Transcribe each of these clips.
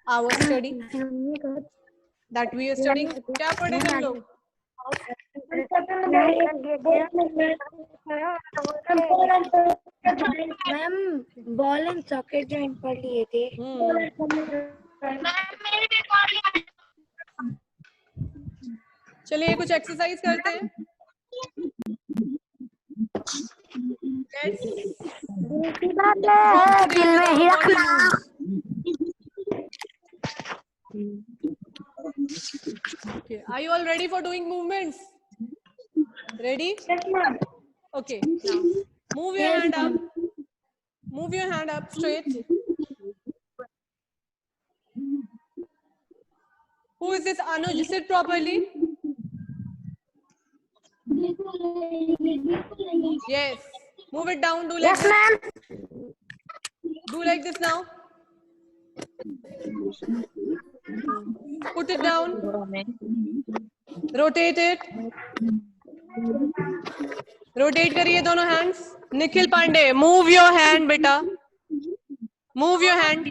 our study that we are studying. क्या पढ़े हम लोग? Ma'am ball and socket joint पढ़ लिए थे। चलिए कुछ एक्सरसाइज करते हैं। दिल में ही रखना। Okay, are you all ready for doing movements? Ready? Yes, ma'am. Okay, now move your hand up. Move your hand up straight. Who is this Anuj? Sit properly. Yes. Move it down. Do like Yes, this. ma'am. Do like this now. Put it down. Rotate it. Rotate करिए दोनों hands. Nikhil Pandey, move your hand बेटा. Move your hand.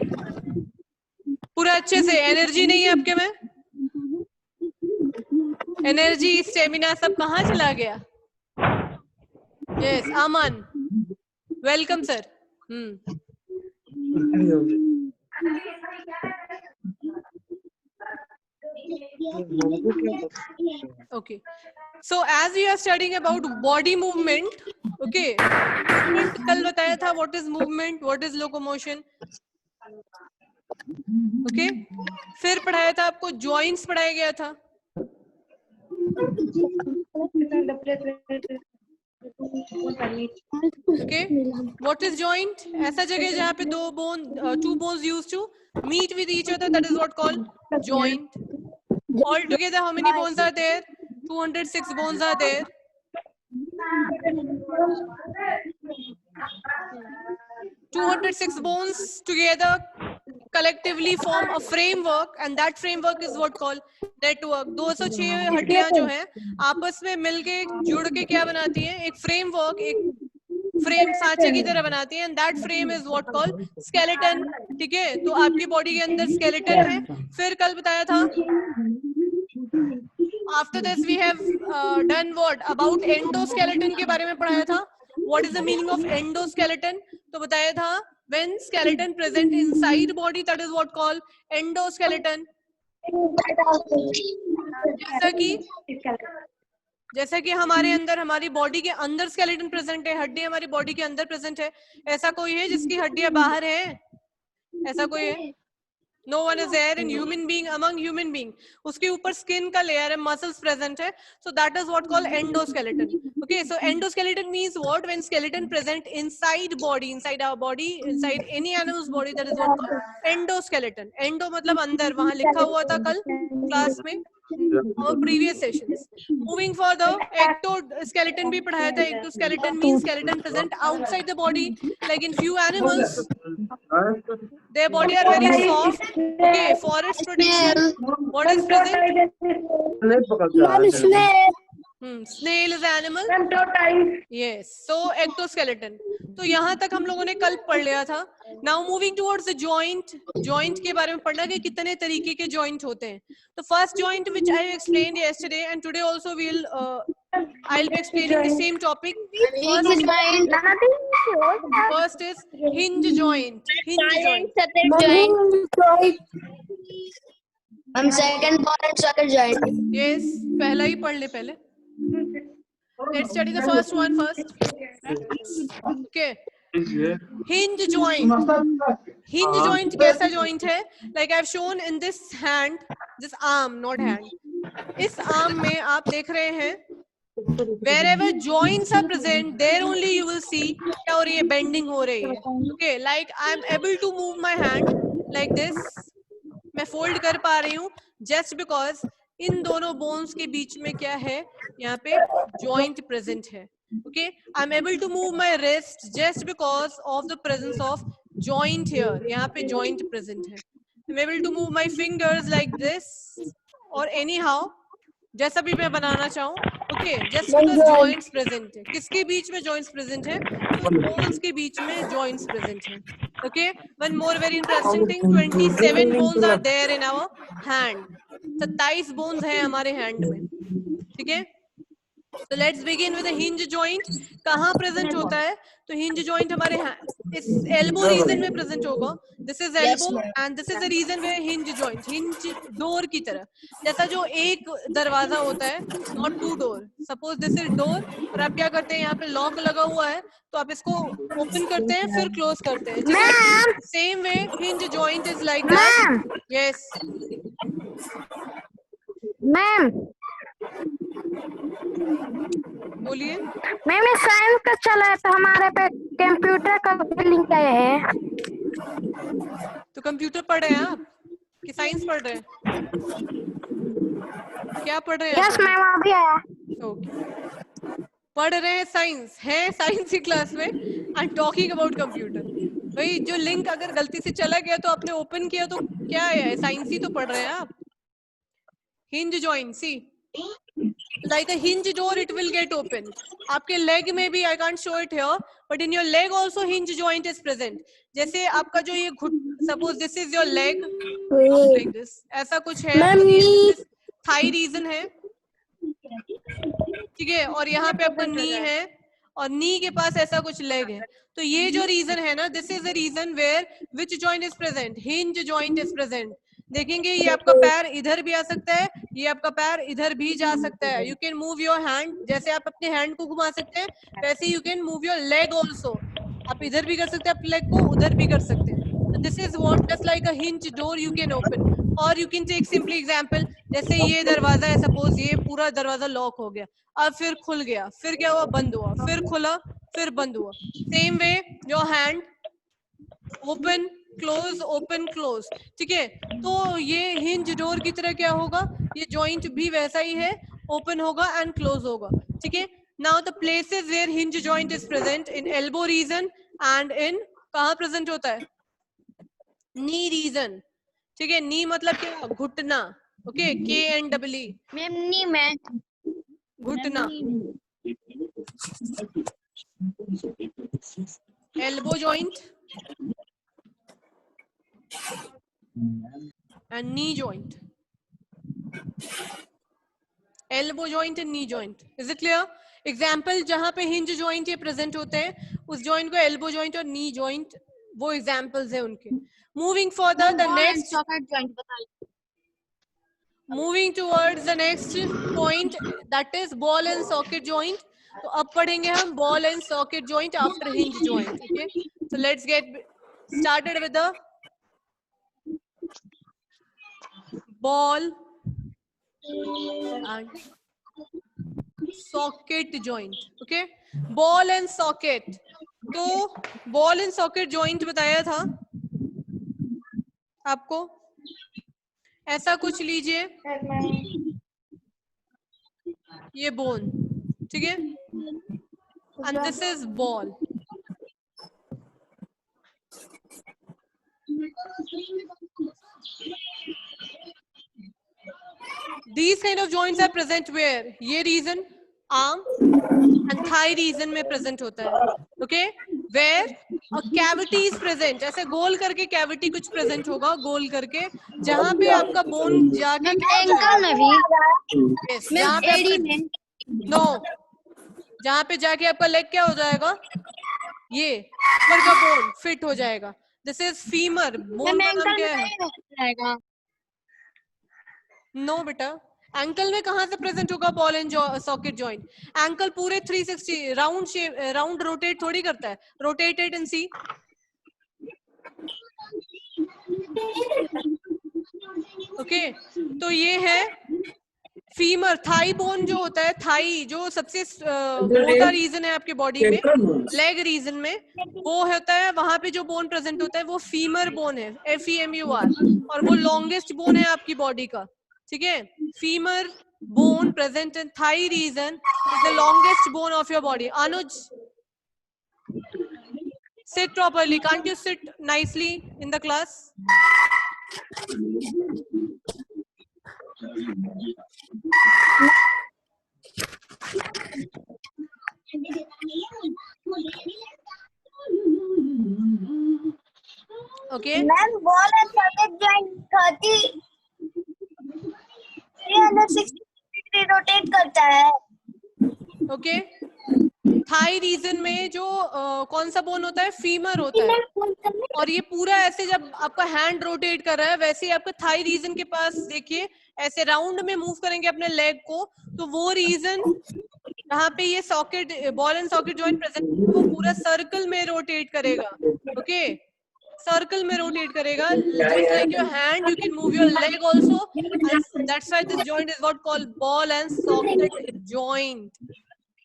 पूरा अच्छे से. Energy नहीं है आपके में? एनर्जी, स्टेमिना सब कहाँ चला गया? Yes, Aman. Welcome, sir. Okay. So as we are studying about body movement, okay. Movement कल बताया था what is movement, what is locomotion. Okay. फिर पढ़ाया था आपको joints पढ़ाया गया था. Okay. What is joint? ऐसा जगह जहाँ पे two bones used to meet with each other, that is what called joint. Altogether, how many bones are there? 206 bones are there. 206 bones together collectively form a framework, and that framework is what called network. 206 हड्डियां जो हैं आपस में मिलके जुड़ के क्या बनाती हैं? एक framework, एक फ्रेम सांचे की तरह बनाती हैं, and that frame is what called skeleton. ठीक है, तो आपकी बॉडी के अंदर skeleton है. फिर कल बताया था after this we have done what about endoskeleton के बारे में पढ़ाया था. What is the meaning of endoskeleton? तो बताया था when skeleton present inside body, that is what called endoskeleton. जैसा कि हमारे अंदर, हमारी बॉडी के अंदर स्केलेटन प्रेजेंट है, हड्डी हमारी बॉडी के अंदर प्रेजेंट है. ऐसा कोई है जिसकी हड्डियां बाहर हैं? ऐसा कोई है? No one is there in human being, among human being. उसके ऊपर स्किन का लेयर है, मसल्स प्रेजेंट है. So that is what called endoskeleton. Okay, so endoskeleton means what? When skeleton present inside body, inside our body, inside any animal's body, that is what called endoskeleton. Endo मतलब अंदर, वहाँ लिखा हुआ था कल class में. Our previous sessions. Moving further, ectoskeleton भी पढ़ाया था. Ectoskeleton means skeleton present outside the body, like in few animals. Their body are very soft. Okay, forest protection. What is present? Snail is animal. Yes. So ectoskeleton. तो यहाँ तक हम लोगों ने कल पढ़ लिया था. Now moving towards the joint. Joint के बारे में पढ़ना कि कितने तरीके के joint होते हैं. The first joint which I explained yesterday, and today also I'll be explaining the same topic. First is hinge joint. Hinge joint. Second ball and socket joint. Yes, पहला ही पढ़ ले पहले. Let's study the first one first. Okay. Hinge joint. Hinge joint कैसा joint है? Like I've shown in this hand, this arm, not hand. इस arm में आप देख रहे हैं, wherever joints are present, there only you will see क्या हो रही है? Bending हो रही है. Okay, like I'm able to move my hand like this. मैं fold कर पा रही हूँ just because इन दोनों bones के बीच में क्या है? यहाँ पे joint present है. Okay, I'm able to move my wrist just because of the presence of joint here. यहाँ पे joint present है. I'm able to move my fingers like this or anyhow, जैसा भी मैं बनाना चाहूँ. Okay, just because joints present है. किसके बीच में joints present है? तो bones के बीच में joints present है. Okay, one more very interesting thing, 27 bones are there in our hand. 27 bones है हमारे hand में, ठीक है? So let's begin with the hinge joint. कहाँ present होता है? तो hinge joint हमारे इस elbow region में present होगा. This is elbow and this is the region where hinge joint, hinge door की तरह. जैसा जो एक दरवाजा होता है, not two door. Suppose this is door और आप क्या करते हैं, यहाँ पे lock लगा हुआ है, तो आप इसको open करते हैं, फिर close करते हैं, ठीक है? Same way hinge joint is like that. Yes. Ma'am बोलिए. मैम ये साइंस का चला है तो हमारे पे कंप्यूटर का लिंक आया है। तो कंप्यूटर पढ़ रहे हैं आप कि साइंस पढ़ रहे हैं? क्या पढ़ रहे हैं? यस मैम अभी आया। ओके, पढ़ रहे हैं साइंस, है साइंस की क्लास में एंड टॉकिंग अबाउट कंप्यूटर। भाई जो लिंक अगर गलती से चला गया तो आपने ओपन किया तो क्या है, साइंस ही तो पढ़ रहे हैं आप। Hinge joint, see like a hinge door it will get open. आपके लेग में भी, I can't show it here, but in your leg also hinge joint is present. जैसे आपका जो ये suppose this is your leg like this, ऐसा कुछ है, thigh region है, ठीक है, और यहाँ पे आपका नी है और नी के पास ऐसा कुछ लेग है। तो ये जो रीजन है ना, this is the region where which joint is present, hinge joint is present. देखेंगे ये आपका पैर इधर भी आ सकता है, ये आपका पैर इधर भी जा सकता है। You can move your hand, जैसे आप अपने हैंड को घुमा सकते हैं वैसे you can move your leg also. आप इधर भी कर सकते हैं अपने लेग को, उधर भी कर सकते हैं। This is what just like a hinge door you can open. और you can take simply example, जैसे ये दरवाजा है, सपोज ये पूरा दरवाजा लॉक हो गया, अब फिर खुल गया, फिर क्या हुआ, बंद हुआ, फिर खुला, फिर बंद हुआ। Same way your hand open close open close, ठीक है। तो ये हिंज डोर की तरह क्या होगा, ये जॉइंट भी वैसा ही है, ओपन होगा एंड क्लोज होगा, ठीक है। Now the places where hinge joint is present in elbow region and in, कहाँ प्रेजेंट होता है, नी रीजन, ठीक है। नी मतलब क्या, घुटना, ओके, KNEE, मैम नी में घुटना। Elbow joint and knee joint, elbow joint and knee joint, is it clear? Example जहां पे hinge joint ये present होते हैं, उस joint को elbow joint और knee joint, वो examples है उनके। Moving further, the next, moving towards the next point, that is ball and socket joint. तो अब पढ़ेंगे हम ball and socket joint after hinge joint, okay? So let's get started with the ball and socket joint, okay? Ball and socket, तो ball and socket joint बताया था आपको, ऐसा कुछ लीजिए, ये बोन, ठीक है, and this is ball. These kind of joints are present where, ये region arm and thigh region में present होता है, okay? Where a cavity is present, ऐसे गोल करके cavity कुछ present होगा, गोल करके, जहाँ पे आपका bone जाके एंकल में भी, yes, जहाँ पे आपका, no, जहाँ पे जाके आपका leg क्या हो जाएगा, ये ऊपर का bone fit हो जाएगा। This is femur, bone का नाम क्या है? नो बेटा, एंकल में कहां से प्रेजेंट होगा ball and socket joint? Ankle पूरे 360 राउंड शेप, राउंड रोटेट थोड़ी करता है, रोटेटेड एंड सी, ओके। तो ये है फीमर, थाई बोन जो होता है, थाई जो सबसे मोटा रीजन है आपके बॉडी में, लेग रीजन में वो होता है, वहां पे जो बोन प्रेजेंट होता है वो फीमर बोन है, FEMUR, और वो लॉन्गेस्ट बोन है आपकी बॉडी का, ठीक है। Femur bone present in thigh region is the longest bone of your body. Anuj, sit properly. Can't you sit nicely in the class? Okay. Ma'am ball and socket joint 360 degree rotate करता है। Okay, Thai reason में जो कौन सा bone होता है, femur होता है, और ये पूरा ऐसे जब आपका हैंड रोटेट कर रहा है वैसे ही आपका थाई रीजन के पास देखिए ऐसे राउंड में मूव करेंगे अपने लेग को, तो वो रीजन जहाँ पे ये socket ball and socket joint present वो पूरा सर्कल में रोटेट करेगा। ओके, सर्कल में रोटेट करेगा, just like your hand you can move your leg also, and that's why this joint is what called ball and socket joint.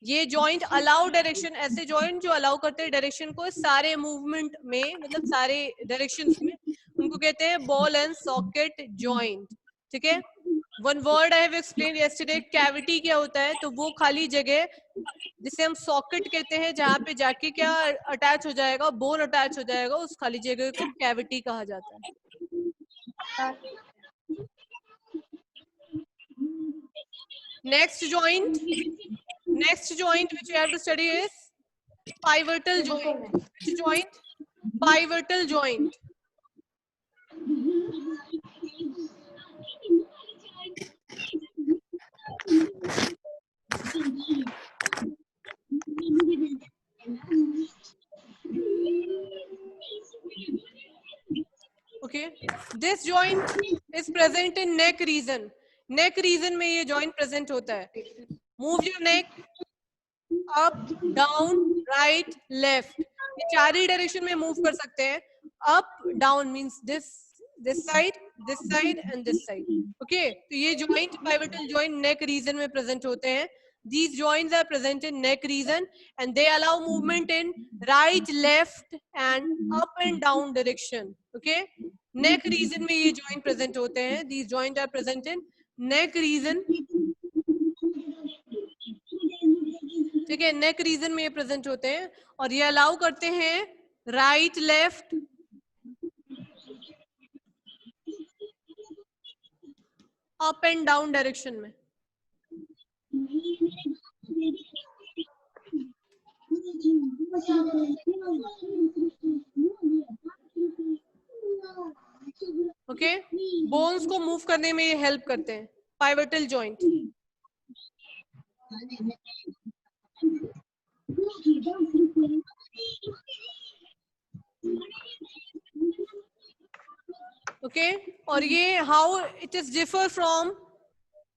ये joint allow direction, ऐसे joint जो allow करते हैं direction को सारे movement में, मतलब सारे डायरेक्शंस में, उनको कहते हैं बॉल एंड सॉकेट जॉइंट। ठीक है, one word I have explain yesterday, cavity क्या होता है, तो वो खाली जगह जिसे हम सॉकेट कहते हैं जहाँ पे जाके क्या अटैच हो जाएगा, बोन अटैच हो जाएगा, उस खाली जगह को कैविटी कहा जाता है। Next joint which you have to study is pivotal joint. Which joint? Pivotal joint. Okay, this joint is present in neck region. Neck region में ये joint present होता है. Move your neck up, down, right, left. ये चार ही direction में move कर सकते हैं. Up, down means this side, and this side. Okay, तो ये joint, pivotal joint neck region में present होते हैं. These joints are present in neck region and they allow movement in right, left, and up and down direction. Okay, neck region में ये joint present होते हैं. These joints are present in neck region. ठीक है, neck region में ये present होते हैं और ये अलाउ करते हैं right, left, up and down direction में. ओके, बोन्स को मूव करने में ये हेल्प करते हैं. Pivotal joint. ओके, और ये how it is differ from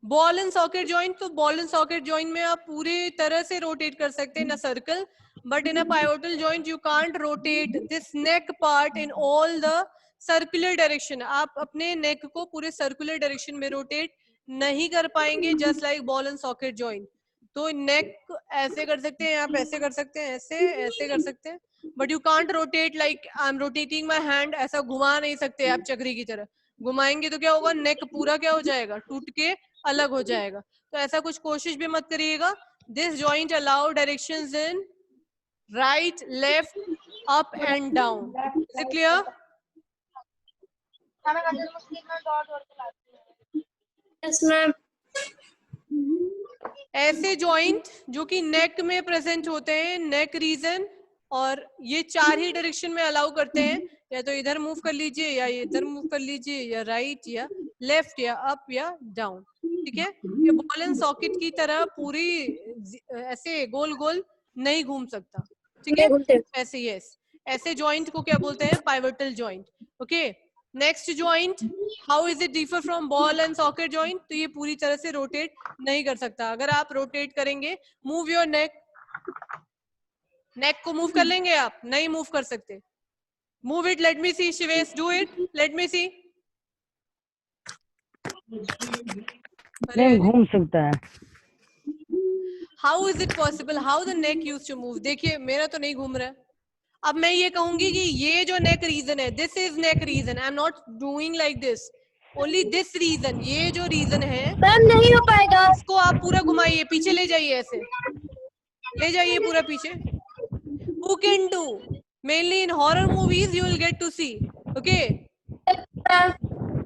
ball and socket joint. तो बॉल एंड सॉकेट जॉइंट में आप पूरी तरह से रोटेट कर सकते हैं in a circle, but in a pivotal joint you can't rotate this neck part in all the circular direction. आप अपने नेक को पूरे सर्कुलर डायरेक्शन में रोटेट नहीं कर पाएंगे, just like ball and socket joint. तो नेक ऐसे कर सकते हैं, आप ऐसे कर सकते हैं, ऐसे कर सकते हैं, but you can't rotate like I am rotating my hand. ऐसा घुमा नहीं सकते आप चक्री की तरह. घुमाएंगे तो क्या होगा, नेक पूरा क्या हो जाएगा, टूट के अलग हो जाएगा. तो ऐसा कुछ कोशिश भी मत करिएगा. This joint allow directions in right, left, up and down. Is it clear? Yes ma'am. ऐसे जॉइंट जो कि नेक में प्रेजेंट होते हैं, नेक रीजन, और ये चार ही डायरेक्शन में अलाउ करते हैं, या तो इधर मूव कर लीजिए, या इधर मूव कर लीजिए, या राइट, या लेफ्ट, या अप, या डाउन. ठीक है, ये बॉल एंड सॉकेट की तरह पूरी ऐसे गोल गोल नहीं घूम सकता. ठीक है, ऐसे यस, ऐसे जॉइंट को क्या बोलते हैं, pivotal joint. Okay, next joint, how is it differ from ball and socket joint. तो ये पूरी तरह से रोटेट नहीं कर सकता. अगर आप रोटेट करेंगे, मूव योर नेक, नेक को मूव कर लेंगे आप, नहीं मूव कर सकते. Move it, let me see. Shivesh, do it, let me see. नहीं घूम सकता है. How is it possible, how the neck use to move. देखिए मेरा तो नहीं घूम रहा है. अब मैं ये कहूंगी कि ये जो नेक रीजन है, this is neck region, I am not doing like this, only this region. ये जो रीजन है मैम नहीं हो पाएगा. इसको आप पूरा घुमाइए, पीछे ले जाइए, ऐसे ले जाइए पूरा पीछे. Who can do? Mainly in horror movies you will get to see. Okay?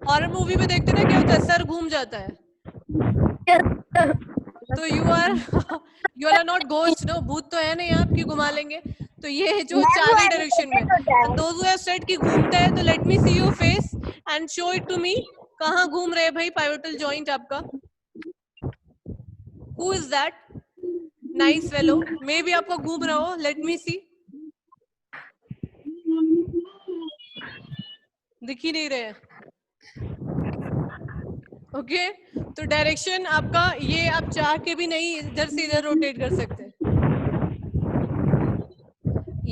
Horror movie में देखते ना क्या होता है, सर घूम जाता है. तो you are not ghost, no, भूत तो है नहीं आप कि घुमा लेंगे. तो ये जो चारों डायरेक्शन में, दोज हु हैव सेड कि घूमता है, तो let me see your face and show it to me. कहाँ घूम रहे हैं भाई पाइवोटल जॉइंट आपका? Who is that? Nice fellow, maybe आपका घूम रहा हो, लेट मी सी। दिख ही नहीं रहे। ओके, तो डायरेक्शन आपका ये आप चाह के भी नहीं इधर से इधर रोटेट कर सकते।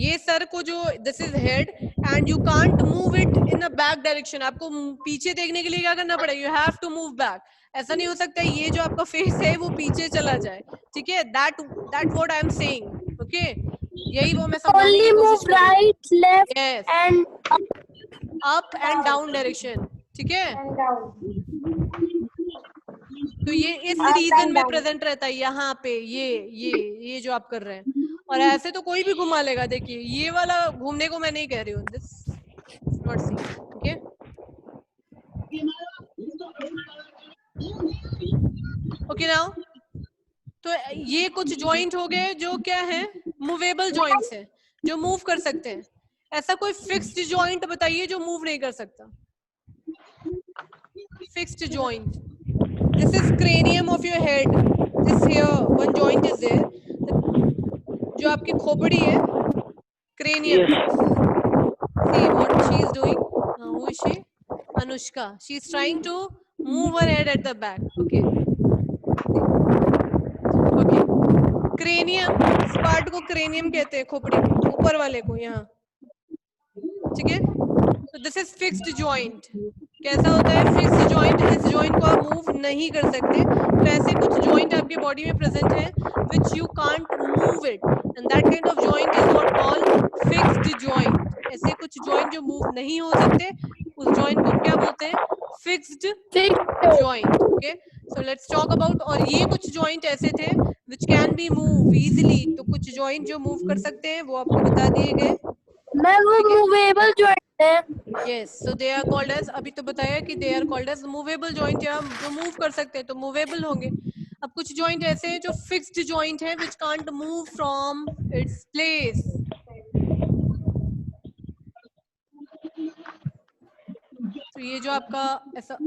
ये सर को जो this is head and you can't move it in a back direction. आपको पीछे देखने के लिए क्या करना पड़ेगा? You have to move back. ऐसा नहीं हो सकता ये जो आपका फेस है वो पीछे चला जाए, ठीक है? That what I am saying. Okay, यही वो मैं समझाने की कोशिश कर रही हूं। Right left yes, and up and down direction, ठीक है? तो ये इस रीजन में प्रेजेंट रहता है यहाँ पे, ये जो आप कर रहे हैं। और ऐसे तो कोई भी घुमा लेगा। देखिए ये वाला घूमने को मैं नहीं कह रही हूँ, this not see, okay? Okay now, तो ये कुछ जॉइंट हो गए जो क्या है? मूवेबल जॉइंट्स है, जो मूव कर सकते हैं। ऐसा कोई फिक्स्ड जॉइंट बताइए जो मूव नहीं कर सकता। Fixed joint, this is cranium of your head, this here one joint is there, जो आपकी खोपड़ी है, cranium। See what she is doing, who is she? Anushka, she is trying to move her head at the back। okay, okay, cranium, इस part को cranium कहते हैं, खोपड़ी के ऊपर वाले को, यहाँ, ठीक है? तो दिस इज फिक्स्ड जॉइंट। कैसा होता है फिक्स्ड जॉइंट? इस जॉइंट को आप मूव नहीं कर सकते। तो ऐसे कुछ जॉइंट आपकी बॉडी में प्रेजेंट है which you can't move it, and that kind of joint is what called fixed joint. ऐसे कुछ जॉइंट जो मूव नहीं हो सकते, उस जॉइंट को क्या बोलते हैं? Fixed joint. Okay, so let's talk about. और ये कुछ जॉइंट ऐसे थे which can be move easily. तो कुछ जॉइंट जो मूव कर सकते हैं वो आपको बता दिए गए। मैम वो मूवेबल जॉइंट है। Yes, so they are called as, अभी तो बताया कि they are called as movable joint, या जो मूव कर सकते हैं तो मूवेबल होंगे। अब कुछ जॉइंट ऐसे हैं जो फिक्स्ड जॉइंट है which can't move from its place। तो ये जो आपका ऐसा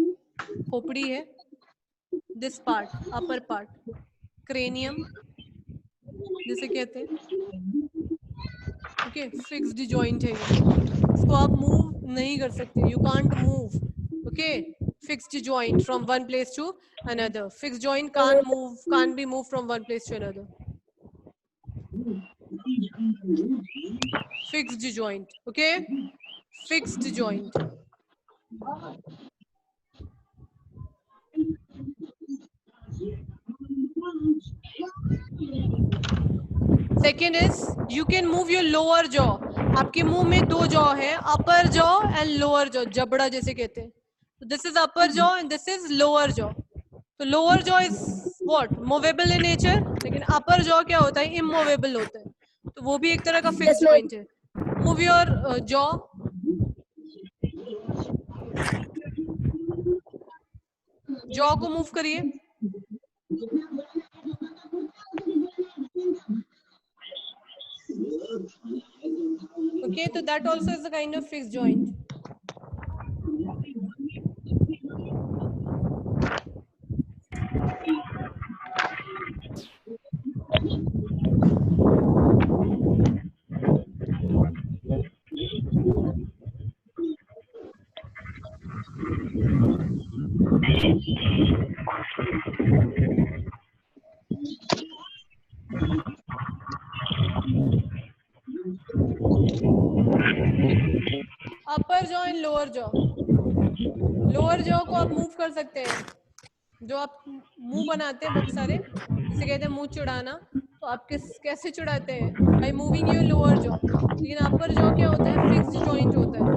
खोपड़ी है, this part, upper part, cranium जिसे कहते हैं, ओके, फिक्स्ड जॉइंट है ये। इसको आप मूव नहीं कर सकते, you can't move. Okay, fixed joint from one place to another. Fixed joint can't be move from one place to another. Fixed joint, okay, fixed joint. Second is you can move your lower jaw. आपके मुंह में दो jaw है, upper jaw and lower jaw, जबड़ा जैसे कहते हैं। This is upper jaw and this is lower jaw. तो lower jaw is what? Movable in nature, लेकिन अपर जॉ क्या होता है? इमूवेबल होता है। तो वो भी एक तरह का फिक्स्ड जॉइंट है। Move your jaw. जॉ को मूव करिए। Okay, so that also is a kind of fixed joint. Upper jaw and lower jaw. Lower jaw को आप मूव कर सकते हैं। जो आप मुंह बनाते हैं बहुत सारे, जिसे कहते हैं मुंह चुड़ाना, तो आप कैसे चुड़ाते हैं? By moving your lower jaw. लेकिन अपर जॉ क्या होता है? फिक्स्ड जॉइंट होता है।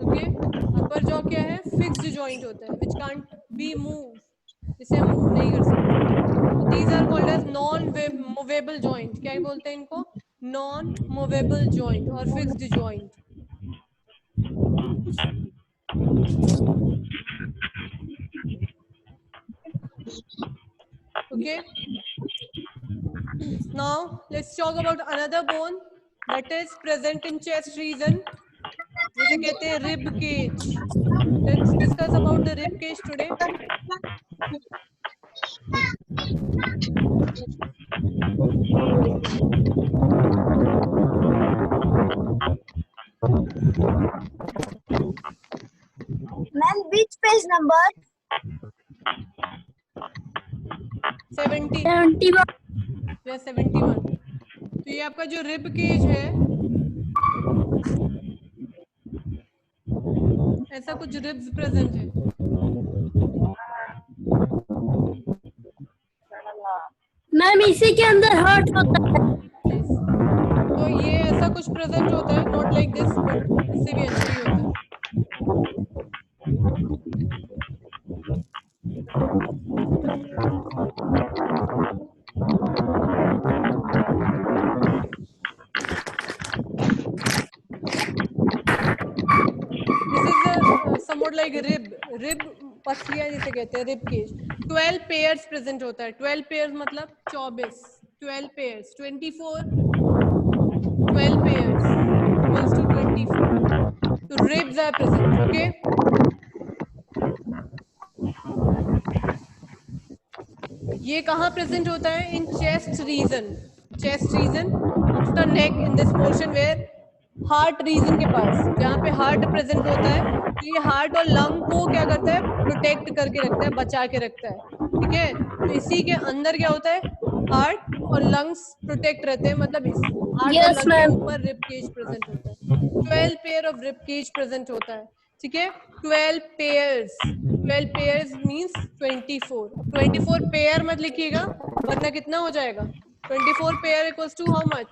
ओके, अपर जॉ क्या है? फिक्स्ड जॉइंट होता है व्हिच कांट बी मूव, जिसे हम मूव नहीं कर सकते। These are called as non movable joint. क्या बोलते हैं इनको? नॉन मूवेबल जॉइंट और fixed joint. Okay. Now let's talk about another bone that is present in chest region, जिसे कहते हैं rib cage. Let's discuss about the rib cage today. Ma'am, which page number? 70. 71. या 71. तो ये आपका जो rib cage है, ऐसा कुछ रिब्स प्रेजेंट है. मैम इसी के अंदर हार्ट होता है. तो ये ऐसा कुछ प्रेजेंट होता है, नॉट लाइक दिस, बट इससे भी अच्छा ही होता है. somewhat like rib पसलियां जिसे कहते हैं, rib cage. 12 pairs present होता है. 12 pairs मतलब 24. 12 pairs. 24. 12 pairs equals to 24. So ribs are present. Okay. ये कहाँ प्रेजेंट होता है? In chest region. Chest region after neck, in this portion where heart region के पास, जहाँ पे हार्ट प्रेजेंट होता है. तो ये हार्ट और लंग को क्या करता है? प्रोटेक्ट करके रखता है, बचा के रखता है. ठीक है. तो इसी के अंदर क्या होता है? हार्ट और लंग्स प्रोटेक्ट रहते हैं, मतलब इस हार्ट और लंग के ऊपर रिब केज प्रेजेंट होता है. 12 pair of rib cage present होता है. ठीक है. 12 पेयर्स. 12 pairs means 24. 24 पेयर मत लिखिएगा वरना कितना हो जाएगा? 24 pair equals to how much?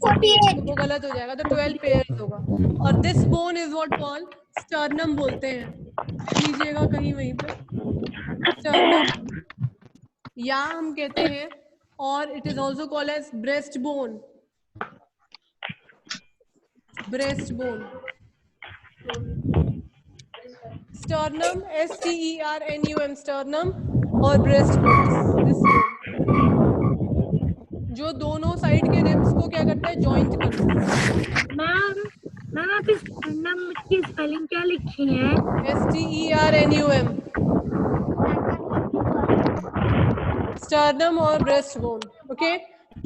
48. वो गलत हो जाएगा, तो 12 पेयर्स होगा. और this bone is what called sternum बोलते हैं. लीजिएगा कहीं वहीं पे स्टर्नम, या हम कहते हैं, और it is also called as breast bone. Breast bone, sternum, STERNUM, sternum और ब्रेस्ट बोन. जो दोनों साइड के रिब्स को क्या करता है? जॉइंट करता है. मैम आप इस स्टर्नम की स्पेलिंग क्या लिखी है? STERNUM, स्टर्नम और breast bone. Okay.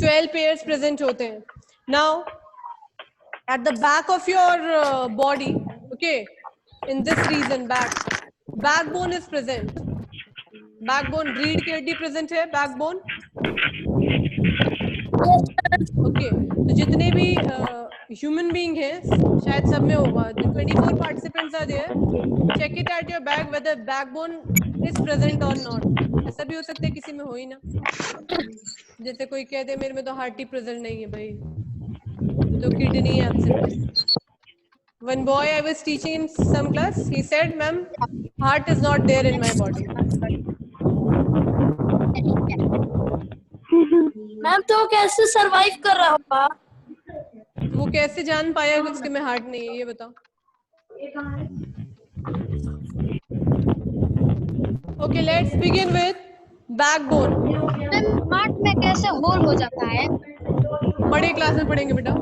12 pairs present होते हैं. Now at the back of your body, okay, in this region backbone is present. Backbone, रीढ़ की हड्डी प्रेजेंट है. Backbone, okay. तो जितने भी ह्यूमन बीइंग हैं, शायद सब में होगा. 24 participants are there. Check it at your back whether backbone is present और नॉट. ऐसा भी हो सकता है किसी में हो ही ना. जैसे कोई कहते हैं मेरे में तो हार्ट ही प्रेजेंट नहीं है. भाई तो किडनी है absent. One boy I was teaching in some class, he said, "Ma'am, heart is not there in my body." Ma'am तो कैसे सरवाइव कर रहा होगा? वो कैसे जान पाया कि उसके में हार्ट नहीं है? ये बताओ. Okay, let's begin with backbone. Heart में कैसे होल हो जाता है? बड़े क्लास में पढ़ेंगे बेटा.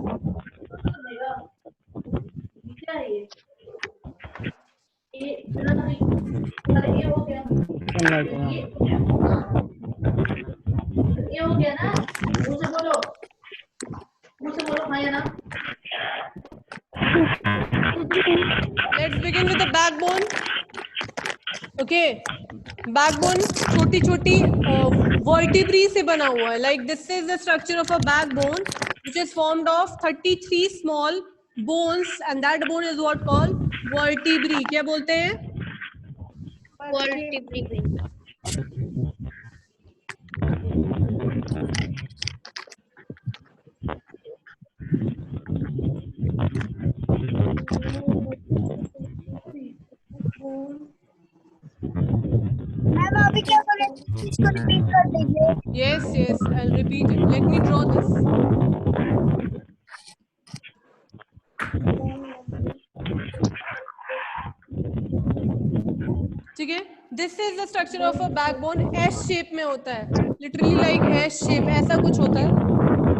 ये हो गया ना, मुझसे बोलो हाँ या ना. Let's begin with the backbone. Okay, backbone छोटी छोटी vertebrae से बना हुआ है. Like this is the structure of a backbone, which is formed of 33 small bones, and that bone is what called vertebrae. क्या बोलते हैं? वर्टिब्रेट. मैम अभी क्या बोले? इसको रिपीट कर दीजिए. Yes, I'll repeat it. Let me draw this. ठीक है. This is the structure of a backbone, S shape में होता है, लिटरली लाइक एस शेप, ऐसा कुछ होता है,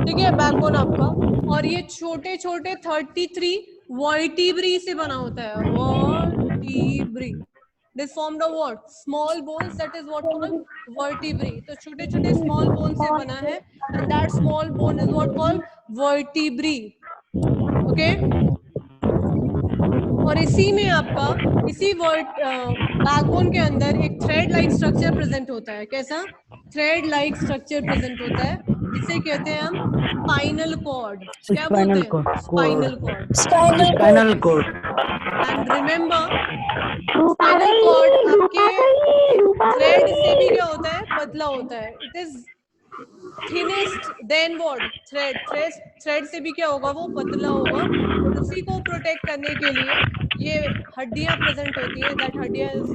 ठीक है, बैकबोन आपका। और ये छोटे छोटे 33 वर्टिब्री से बना होता है, vertebrae. This formed of what? Small bones, that is what called vertebrae. तो छोटे छोटे small bones से बना है, and that small bone is what called vertebrae. Okay? और इसी में आपका, इसी बैकबोन के अंदर एक थ्रेड लाइक स्ट्रक्चर प्रेजेंट होता है। कैसा? थ्रेड लाइक स्ट्रक्चर प्रेजेंट होता है, जिसे कहते हैं हम स्पाइनल कॉर्ड। क्या बोलते हैं? Spinal cord. Spinal cord. And remember, spinal cord आपके थ्रेड से भी क्या होता है? पतला होता है। It is thinnest than what? Thread से भी क्या होगा? वो पतला होगा। और उसी को प्रोटेक्ट करने के लिए ये हड्डियां प्रेजेंट होती हैं। दैट हड्डी इज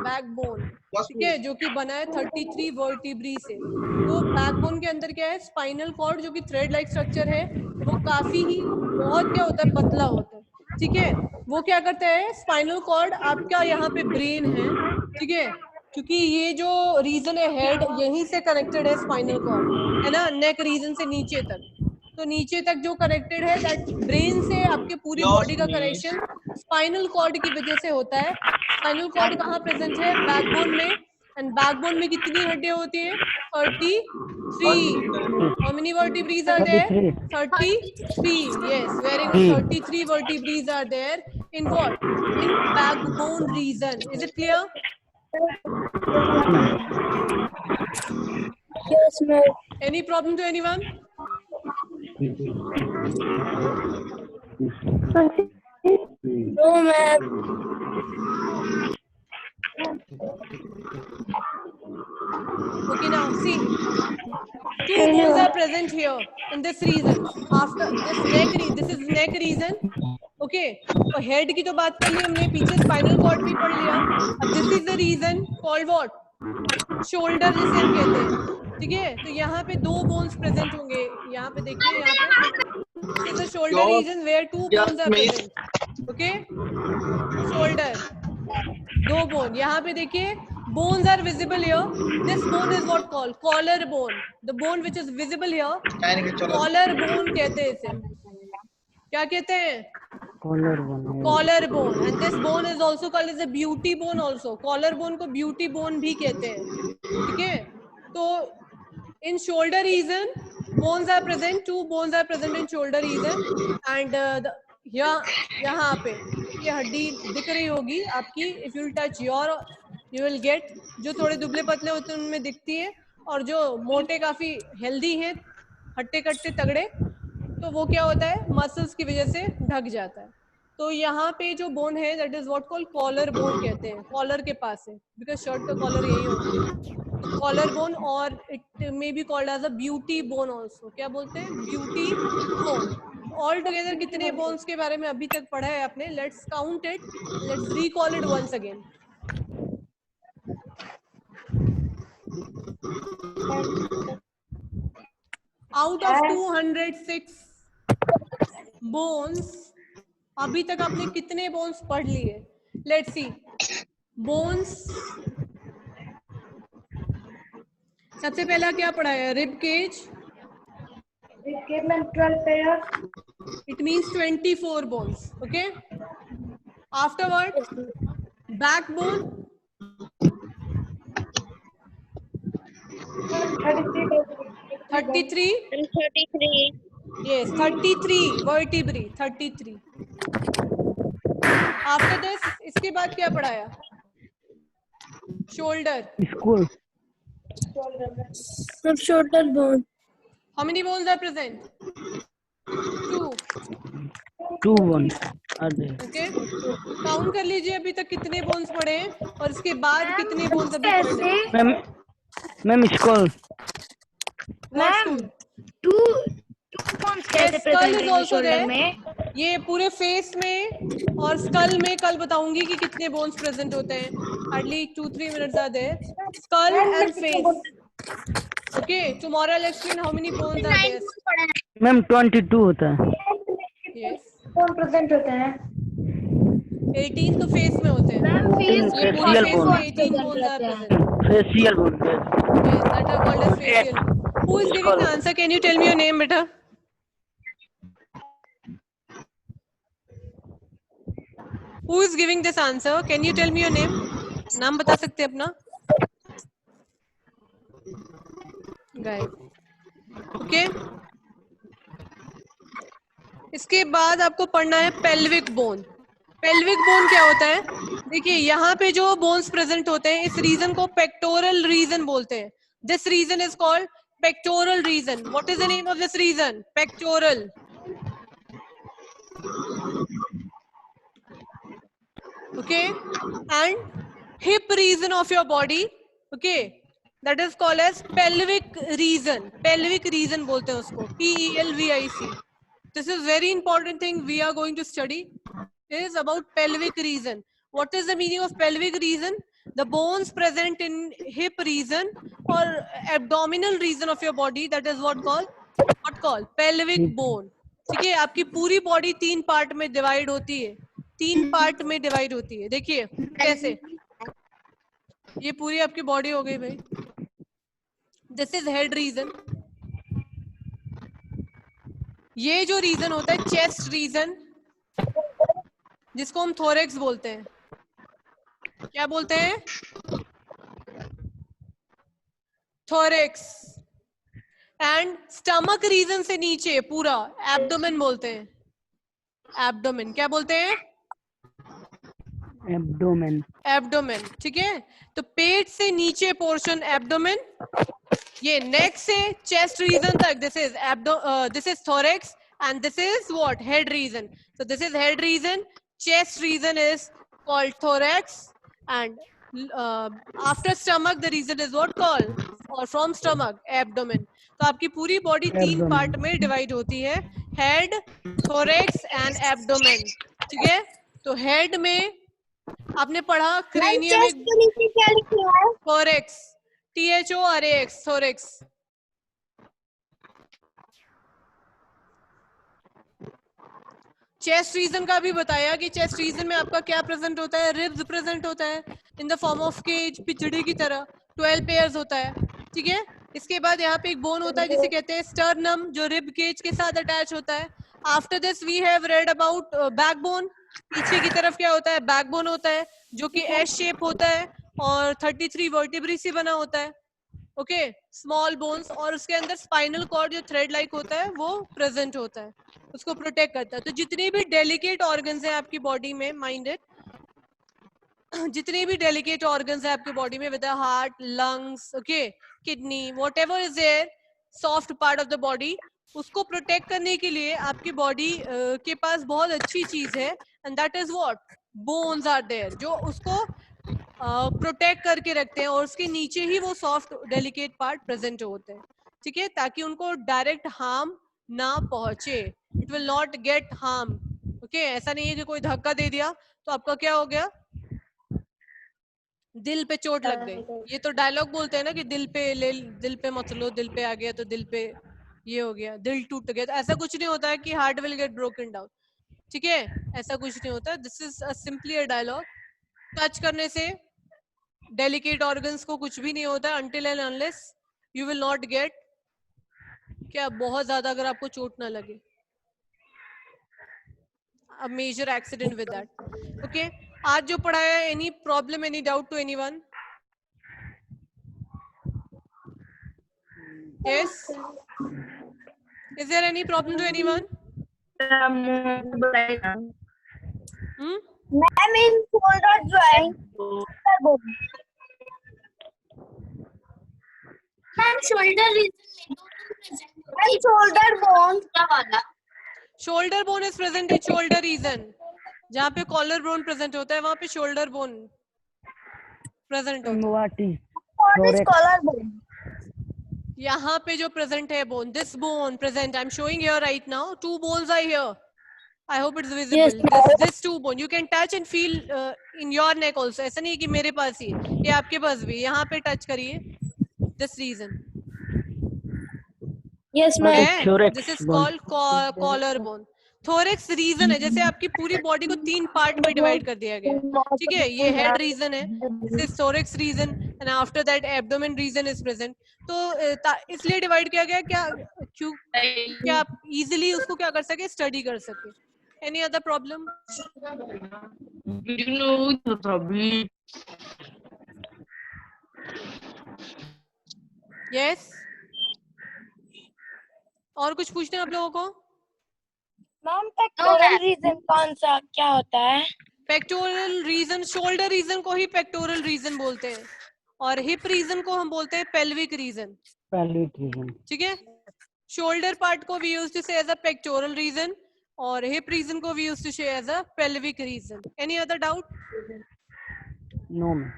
बैकबोन, ठीक है, जो कि बना है 33 वर्टिब्री से। तो बैकबोन के अंदर क्या है? स्पाइनल कॉर्ड, जो कि थ्रेड लाइक स्ट्रक्चर है, वो काफी ही बहुत क्या होता है? पतला होता है, ठीक है। वो क्या करता है? स्पाइनल कॉर्ड आपका यहाँ पे ब्रेन है, ठीक है, क्योंकि ये जो रीजन है हेड, यहीं से कनेक्टेड है स्पाइनल कॉर्ड, है ना, नेक रीजन से नीचे तक। तो नीचे तक जो कनेक्टेड है, दैट ब्रेन से आपके पूरी बॉडी का कनेक्शन स्पाइनल कॉर्ड की वजह से होता है। स्पाइनल कॉर्ड कहाँ प्रेजेंट है? बैकबोन में। एंड बैकबोन में कितनी हड्डियां होती है? 33. How many vertebrae are there? 33. Yes, very good. 33 vertebrae are there in what? In backbone region. Is it clear? Yes, ma'am. Any problem to anyone? No, ma'am. Okay, now see, two bones are present here in this region. After this this is neck region. Okay, तो head की तो बात कर ली हमने, पीछे spinal cord भी पढ़ लिया। अब this is the region called what? Shoulder, जिसे हम कहते हैं, ठीक है। तो यहाँ पे दो bones present होंगे। यहाँ पे देखिए, यहाँ पे this is the shoulder region where two bones are present. Okay, shoulder, दो bone। यहाँ पे देखिए, bones are visible here. This bone is what called? Collar bone. The bone which is visible here, collar bone कहते हैं इसे। क्या कहते हैं? Collar bone. And this bone is also called as a beauty bone also. Collar bone को beauty bone भी कहते हैं, ठीक है। तो in shoulder region bones are present. Two bones are present in shoulder region. And यहाँ पे ये हड्डी दिख रही होगी आपकी। If you will touch you will get, जो थोड़े दुबले पतले होते हैं उनमें दिखती है, और जो मोटे काफी हेल्दी हैं, हट्टे कट्टे तगड़े, तो वो क्या होता है? मसल्स की वजह से ढक जाता है। तो यहाँ पे जो बोन है, that is what called collar bone कहते हैं। कॉलर के पास है, बिकॉज शर्ट का कॉलर यही होता है, कॉलर बोन। और it may be called as a beauty bone also. क्या बोलते हैं? Beauty bone. ऑल टुगेदर कितने बोन्स के बारे में अभी तक पढ़ा है आपने? Let's count it, let's recall it once again. Out of 206 bones, अभी तक आपने कितने बोन्स पढ़ लिए? Let's see. बोन्स, सबसे पहला क्या पढ़ाया? Rib cage. It means 24 bones. Okay. Afterward, backbone. 33. And 33. Yes, 33 vertebrae. 33. After this, इसके बाद क्या पढ़ाया? Shoulder. School. Shoulder bone. How many bones are present? 2. 2 bones are there. Okay. Count कर लीजिए अभी तक कितने बोन्स पढ़े हैं, और इसके बाद कितने बोन्स अभी पढ़े हैं। Ma'am skull. Ma'am, two bones कैसे present हैं shoulder में? ये पूरे फेस में और स्कल में कल बताऊंगी कि कितने बोन्स प्रेजेंट होते हैं। Hardly 2-3 minutes are there. Skull and face. Okay, tomorrow I'll explain how many bones are there. Ma'am 22 होता है। Yes. Bone present होते हैं। 18 तो फेस में होते हैं, मैम फेस ये पूरे facial फेस bone. में 18 bones are present. Facial bone. Yes. Yes, that are called as facial. Who is giving the answer? Can you tell me your name, beta? Who is giving this answer? Can you tell me your name? नाम बता सकते हैं अपना? Guys. Okay. इसके बाद आपको पढ़ना है पेल्विक बोन. पेल्विक बोन क्या होता है? देखिए यहाँ पे जो बोन्स प्रेजेंट होते हैं, इस रीजन को पेक्टोरल रीजन बोलते हैं. This region is called pectoral region. What is the name of this region? Pectoral. Okay, and hip region of your body, okay, that is called as pelvic region. Pelvic region बोलते हैं उसको, PELVIC. This is very important thing we are going to study. It is about pelvic region. What is the meaning of pelvic region? The bones present in hip region or abdominal region of your body, that is what called pelvic bone. ठीक है, आपकी पूरी body 3 part में divide होती है. 3 part में divide होती है. देखिए कैसे, ये पूरी आपकी बॉडी हो गई भाई. This is head reason. ये जो रीजन होता है चेस्ट रीजन, जिसको हम थोरेक्स बोलते हैं. क्या बोलते हैं? थोरेक्स. एंड स्टमक रीजन से नीचे पूरा एब्डोमेन बोलते हैं. एब्डोमेन क्या बोलते हैं? Abdomen. एब्डोमेन. ठीक है, तो पेट से नीचे पोर्शन एब्डोमेन, ये नेक से चेस्ट रीजन तक this is thorax and this is what? Head region. So this is head region, chest region is called thorax and after stomach the region is what called, और from stomach abdomen. तो आपकी पूरी body 3 part में divide होती है, head, thorax and abdomen. ठीक है, तो हेड में आपने पढ़ा क्रेनियम में क्या लिखा है? Thorax, THORAX, thorax. Chest region का भी बताया कि चेस्ट रीजन में आपका क्या प्रेजेंट होता है? रिब्स प्रेजेंट होता है in the form of cage, पिचड़ी की तरह 12 पेयर्स होता है. ठीक है, इसके बाद यहाँ पे एक बोन होता है जिसे कहते हैं स्टर्नम, जो रिब केज के साथ अटैच होता है. After this we have read about backbone. पीछे की तरफ क्या होता है? बैकबोन होता है, जो कि एस शेप होता है और 33 वर्टिब्री से बना होता है. ओके, स्मॉल बोन्स, और उसके अंदर स्पाइनल कॉर्ड जो थ्रेड लाइक होता है वो प्रेजेंट होता है, उसको प्रोटेक्ट करता है. तो जितने भी डेलिकेट ऑर्गन्स हैं आपकी बॉडी में, माइंड इट, जितने भी डेलिकेट ऑर्गन्स हैं आपकी बॉडी में, with the heart, lungs, okay, kidney, whatever is there soft part of the body, उसको प्रोटेक्ट करने के लिए आपकी बॉडी के पास बहुत अच्छी चीज है, and that is what? Bones are there, जो उसको प्रोटेक्ट करके रखते हैं, और उसके नीचे ही वो सॉफ्ट डेलिकेट पार्ट प्रेजेंट होते हैं. ठीक है, ताकि उनको डायरेक्ट हार्म ना पहुंचे. It will not gate harm. Okay, ऐसा नहीं है कि कोई धक्का दे दिया तो आपका क्या हो गया? दिल पे चोट लग गई. ये तो डायलॉग बोलते हैं ना कि दिल पे मत लो, दिल पे आ गया तो दिल पे ये हो गया, दिल टूट गया. तो ऐसा कुछ नहीं होता है कि heart will get broken down. ठीक है, ऐसा कुछ नहीं होता. This is simply a dialogue. Touch करने से डेलिकेट ऑर्गन्स को कुछ भी नहीं होता until and unless you will not get, क्या बहुत ज्यादा अगर आपको चोट ना लगे, a major accident with that. Okay, आज जो पढ़ाया, any problem, any doubt to anyone? Yes, is there any problem to anyone? Ma'am in shoulder joint, ma'am shoulder bone वाला, shoulder bone is present in shoulder region. जहाँ पे collar bone present होता है वहां पे शोल्डर बोन प्रेजेंट होता है. Collar bone. यहाँ पे जो प्रेजेंट है bone, this bone present, I am showing here right now. 2 bones are here. I hope it's visible. This 2 bone you can touch and feel in your neck also. ऐसा नहीं है कि मेरे पास ही, ये आपके पास भी. यहाँ पे टच करिए this region. Yes, ma'am. This is called collar bone. Thorax region है, जैसे आपकी पूरी बॉडी को 3 पार्ट में डिवाइड कर दिया गया है, ठीक है। ये हेड रीजन है, this is thorax region, and after that abdomen region is present. तो इसलिए डिवाइड किया गया क्या आप इजीली उसको क्या कर सके, स्टडी कर सके। Any other problem? यस, और कुछ पूछना है आप लोगों को? मैम पेक्टोरल रीजन कौन सा क्या होता है? पेक्टोरल रीजन, शोल्डर रीजन को ही पेक्टोरल रीजन बोलते हैं, और हिप रीजन को हम बोलते हैं पेल्विक रीजन, pelvic region. ठीक है। शोल्डर पार्ट को we use to say as a pectoral region, और हिप रीजन को we use to say as a pelvic region. Any other doubt? No, ma'am.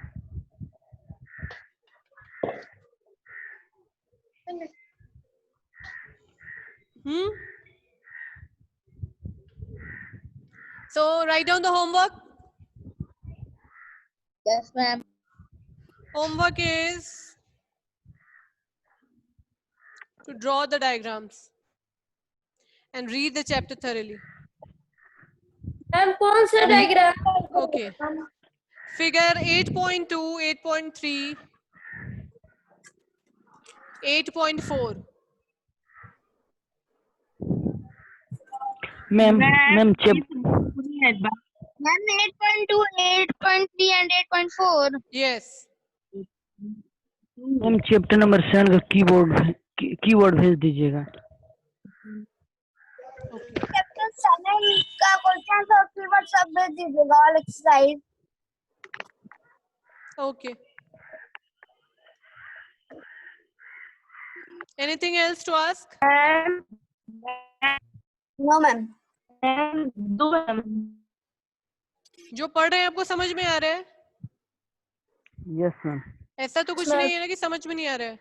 So write down the homework. Yes, ma'am. Homework is to draw the diagrams and read the chapter thoroughly. Ma'am कौन सा diagram? Okay. Figure 8.2, 8.3, 8.4. Ma'am, ma'am 8.2, 8.3 and 8.4. Yes. Ma'am chapter number 7 का keyword भेज दीजिएगा। Chapter 7 का question और keyword सब भेज दीजिएगा, all exercise. Okay. Anything else to ask? No ma'am. जो पढ़ रहे हैं आपको समझ में आ रहा है? Yes ma'am. ऐसा तो कुछ नहीं है ना कि समझ में नहीं आ रहा है।